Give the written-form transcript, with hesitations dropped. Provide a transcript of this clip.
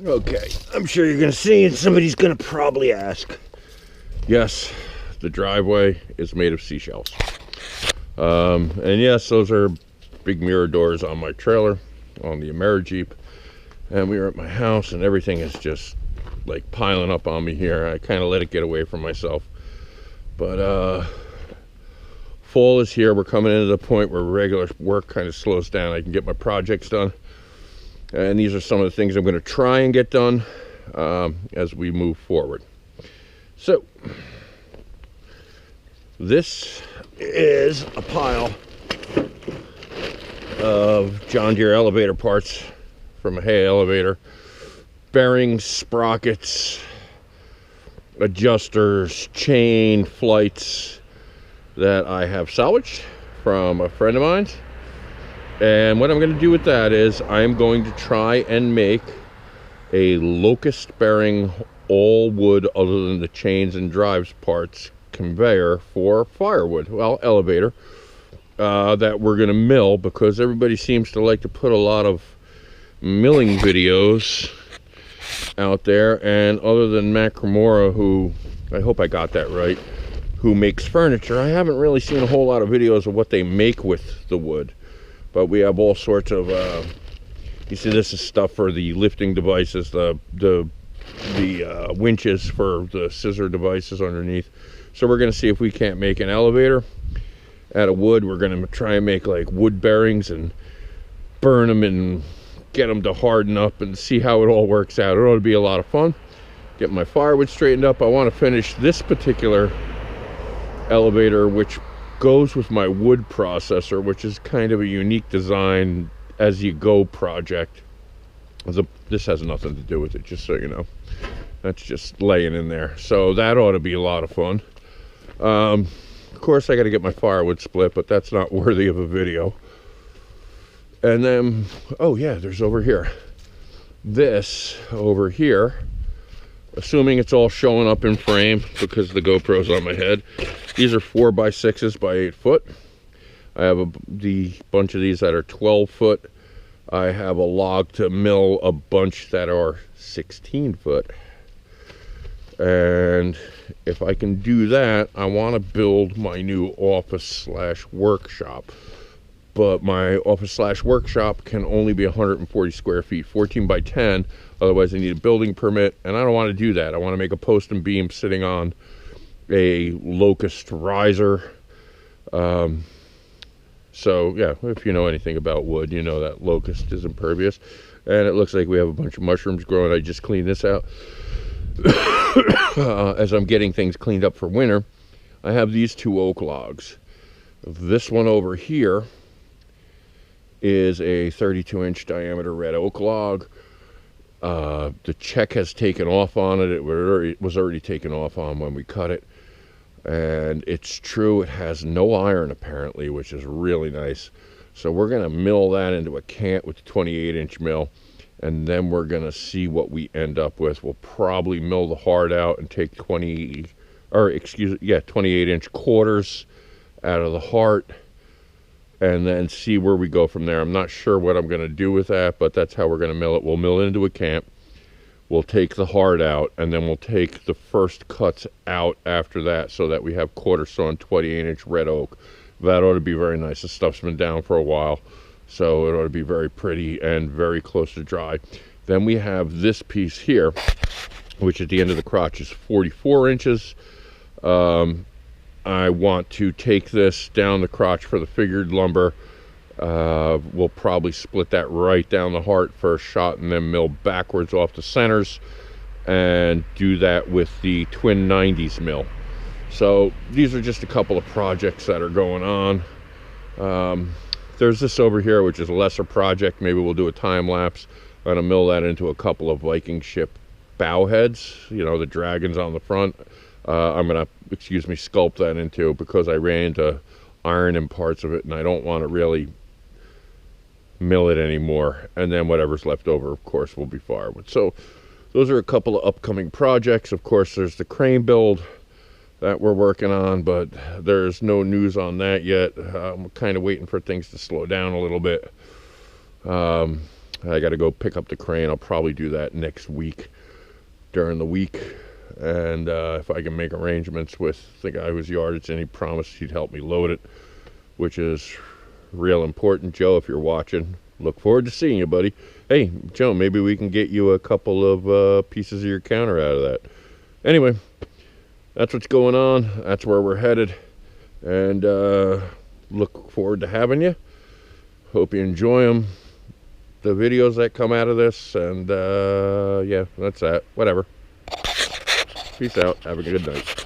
Okay, I'm sure you're gonna see, and somebody's gonna probably ask. Yes, the driveway is made of seashells. And yes, those are big mirror doors on my trailer, on the Amerijeep. And we were at my house, and everything is just like piling up on me here. I kind of let it get away from myself. But fall is here. We're coming into the point where regular work kind of slows down. I can get my projects done. And these are some of the things I'm going to try and get done as we move forward. So, this is a pile of John Deere elevator parts from a hay elevator. Bearings, sprockets, adjusters, chain, flights that I have salvaged from a friend of mine's. And what I'm going to do with that is I'm going to try and make a locust bearing all wood other than the chains and drives parts conveyor for Firewood, well, elevator, that we're going to mill, because everybody seems to like to put a lot of milling videos out there. And other than Matt Cremora, who, I hope I got that right, who makes furniture, I haven't really seen a whole lot of videos of what they make with the wood. But we have all sorts of, you see, this is stuff for the lifting devices, the winches for the scissor devices underneath. So we're going to see if we can't make an elevator out of wood. We're going to try and make like wood bearings and burn them and get them to harden up and see how it all works out. It ought to be a lot of fun. Get my firewood straightened up. I want to finish this particular elevator, which goes with my wood processor, which is kind of a unique design as you go project. This has nothing to do with it, just so you know. That's just laying in there. So that ought to be a lot of fun. Of course, I got to get my firewood split, but that's not worthy of a video. And then, oh yeah, there's over here. This over here, assuming it's all showing up in frame because the GoPro's on my head. These are 4x6s by 8 foot. I have the bunch of these that are 12 foot. I have a log to mill a bunch that are 16 foot. And if I can do that, I want to build my new office/workshop. But my office/workshop can only be 140 square feet, 14 by 10. Otherwise, I need a building permit, and I don't want to do that. I want to make a post and beam sitting on a locust riser. So yeah, if you know anything about wood, you know that locust is impervious. And it looks like we have a bunch of mushrooms growing. I just cleaned this out. As I'm getting things cleaned up for winter, I have these 2 oak logs. This one over here is a 32-inch diameter red oak log. The check has taken off on it. It was already taken off on when we cut it. And it's true, it has no iron apparently, which is really nice. So we're going to mill that into a cant with a 28-inch mill. And then we're going to see what we end up with. We'll probably mill the heart out and take 28-inch quarters out of the heart. And then see where we go from there. I'm not sure what I'm going to do with that, but that's how we're going to mill it. We'll mill it into a camp. We'll take the heart out, and then we'll take the first cuts out after that so that we have quarter sawn 28-inch red oak. That ought to be very nice. The stuff's been down for a while, so it ought to be very pretty and very close to dry. Then we have this piece here, which at the end of the crotch is 44 inches. I want to take this down the crotch for the figured lumber. We'll probably split that right down the heart for a shot and then mill backwards off the centers and do that with the twin 90s mill. So these are just a couple of projects that are going on. There's this over here, which is a lesser project. Maybe we'll do a time lapse. I'm gonna mill that into a couple of Viking ship bow heads, you know, the dragons on the front. I'm gonna, sculpt that into, because I ran into iron in parts of it and I don't want to really mill it anymore. And then whatever's left over, of course, will be firewood. So those are a couple of upcoming projects. Of course, there's the crane build that we're working on, but there's no news on that yet. I'm kind of waiting for things to slow down a little bit. I got to go pick up the crane. I'll probably do that next week, during the week. And if I can make arrangements with the guy whose yard it's in, he promised he'd help me load it, which is real important. Joe, if you're watching, look forward to seeing you, buddy. Hey, Joe, maybe we can get you a couple of pieces of your counter out of that. Anyway, that's what's going on. That's where we're headed. And look forward to having you. Hope you enjoy them, the videos that come out of this. And yeah, that's that. Whatever. Peace out. Have a good night.